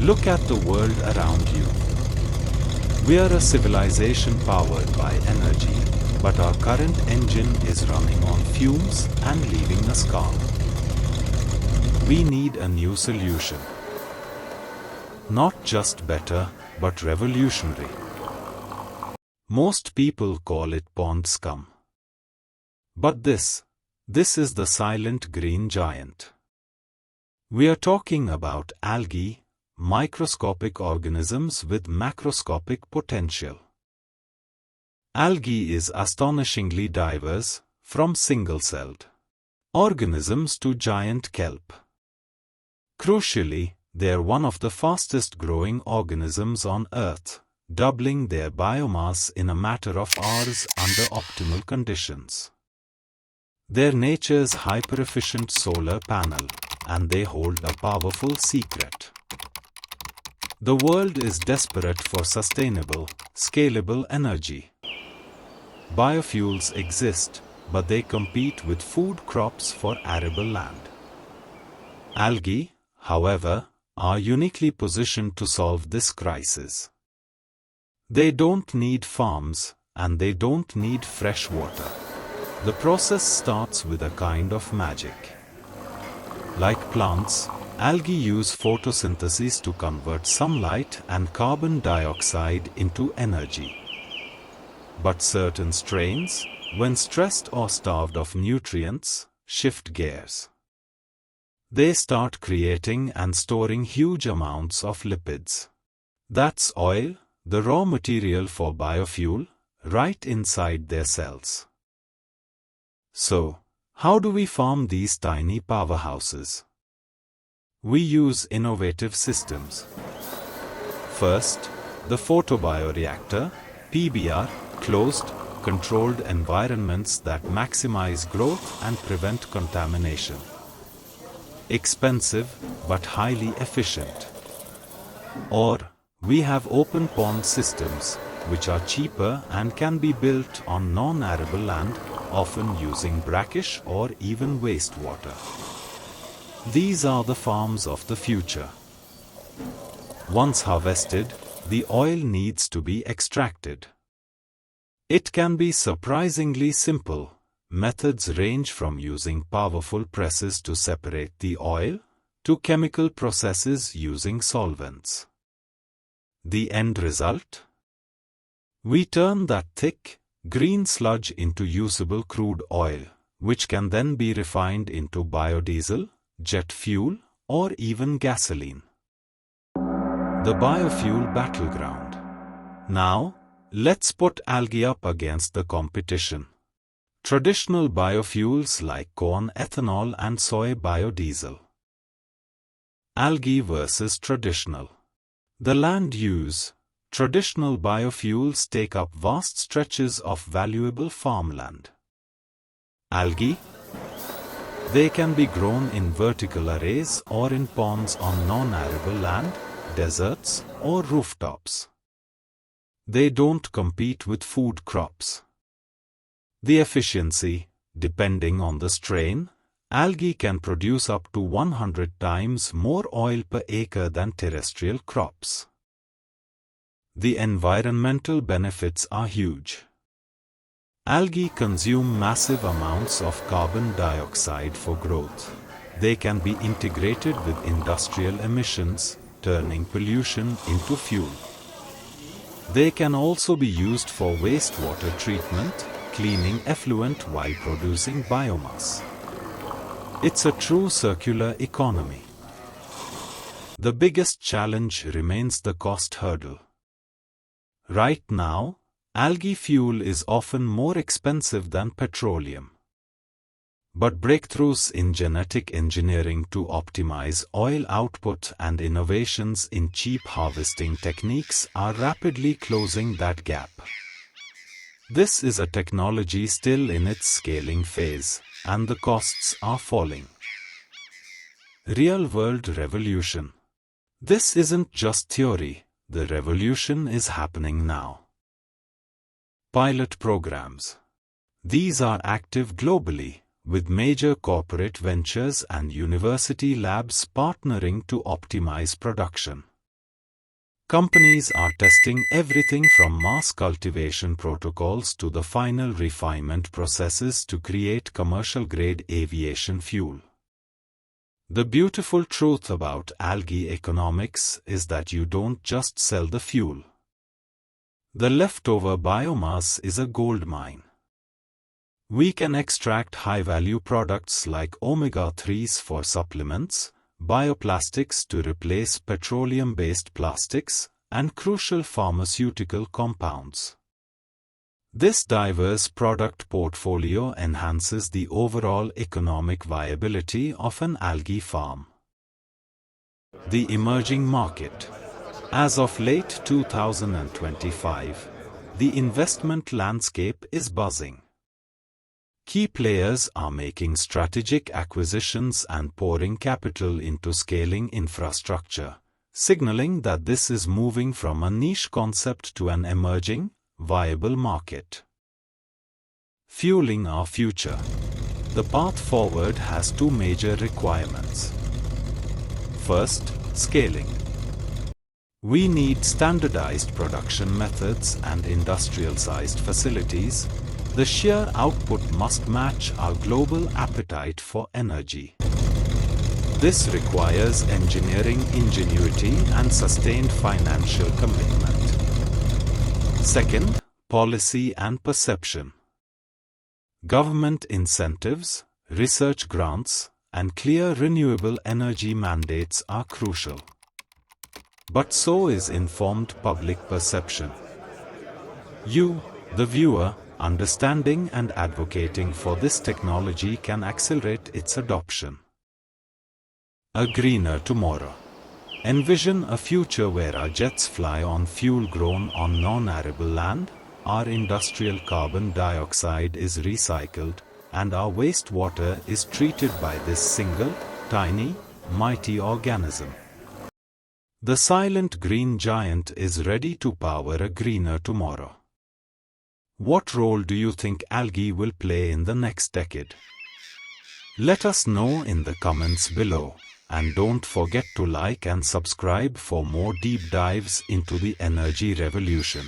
Look at the world around you. We are a civilization powered by energy, but our current engine is running on fumes and leaving us calm. We need a new solution. Not just better, but revolutionary. Most people call it pond scum. But this is the silent green giant. We are talking about algae, microscopic organisms with macroscopic potential. Algae is astonishingly diverse, from single-celled organisms to giant kelp. Crucially, they are one of the fastest-growing organisms on Earth, doubling their biomass in a matter of hours under optimal conditions. They're nature's hyper-efficient solar panel, and they hold a powerful secret. The world is desperate for sustainable, scalable energy. Biofuels exist, but they compete with food crops for arable land. Algae, however, are uniquely positioned to solve this crisis. They don't need farms, and they don't need fresh water. The process starts with a kind of magic. Like plants, algae use photosynthesis to convert sunlight and carbon dioxide into energy. But certain strains, when stressed or starved of nutrients, shift gears. They start creating and storing huge amounts of lipids. That's oil, the raw material for biofuel, right inside their cells. So, how do we farm these tiny powerhouses? We use innovative systems. First, the photobioreactor, PBR, closed, controlled environments that maximize growth and prevent contamination. Expensive, but highly efficient. Or, we have open pond systems, which are cheaper and can be built on non-arable land, often using brackish or even wastewater. These are the farms of the future. Once harvested, the oil needs to be extracted. It can be surprisingly simple. Methods range from using powerful presses to separate the oil, to chemical processes using solvents. The end result? We turn that thick, green sludge into usable crude oil, which can then be refined into biodiesel, jet fuel, or even gasoline. The biofuel battleground. Now, let's put algae up against the competition. Traditional biofuels like corn ethanol and soy biodiesel. Algae versus traditional. The land use. Traditional biofuels take up vast stretches of valuable farmland. Algae? They can be grown in vertical arrays or in ponds on non-arable land, deserts, or rooftops. They don't compete with food crops. The efficiency, depending on the strain, algae can produce up to 100 times more oil per acre than terrestrial crops. The environmental benefits are huge. Algae consume massive amounts of carbon dioxide for growth. They can be integrated with industrial emissions, turning pollution into fuel. They can also be used for wastewater treatment, cleaning effluent while producing biomass. It's a true circular economy. The biggest challenge remains the cost hurdle. Right now, algae fuel is often more expensive than petroleum. But breakthroughs in genetic engineering to optimize oil output and innovations in cheap harvesting techniques are rapidly closing that gap. This is a technology still in its scaling phase, and the costs are falling. Real-world revolution. This isn't just theory, the revolution is happening now. Pilot programs. These are active globally, with major corporate ventures and university labs partnering to optimize production. Companies are testing everything from mass cultivation protocols to the final refinement processes to create commercial-grade aviation fuel. The beautiful truth about algae economics is that you don't just sell the fuel. The leftover biomass is a gold mine. We can extract high-value products like omega-3s for supplements, bioplastics to replace petroleum-based plastics, and crucial pharmaceutical compounds. This diverse product portfolio enhances the overall economic viability of an algae farm. The emerging market. As of late 2025, the investment landscape is buzzing. Key players are making strategic acquisitions and pouring capital into scaling infrastructure, signaling that this is moving from a niche concept to an emerging, viable market. Fueling our future. The path forward has two major requirements. First, scaling. We need standardized production methods and industrial-sized facilities. The sheer output must match our global appetite for energy. This requires engineering ingenuity and sustained financial commitment. Second, policy and perception. Government incentives, research grants, and clear renewable energy mandates are crucial. But so is informed public perception. You, the viewer, understanding and advocating for this technology can accelerate its adoption. A greener tomorrow. Envision a future where our jets fly on fuel grown on non-arable land, our industrial carbon dioxide is recycled, and our wastewater is treated by this single, tiny, mighty organism. The silent green giant is ready to power a greener tomorrow. What role do you think algae will play in the next decade? Let us know in the comments below. And don't forget to like and subscribe for more deep dives into the energy revolution.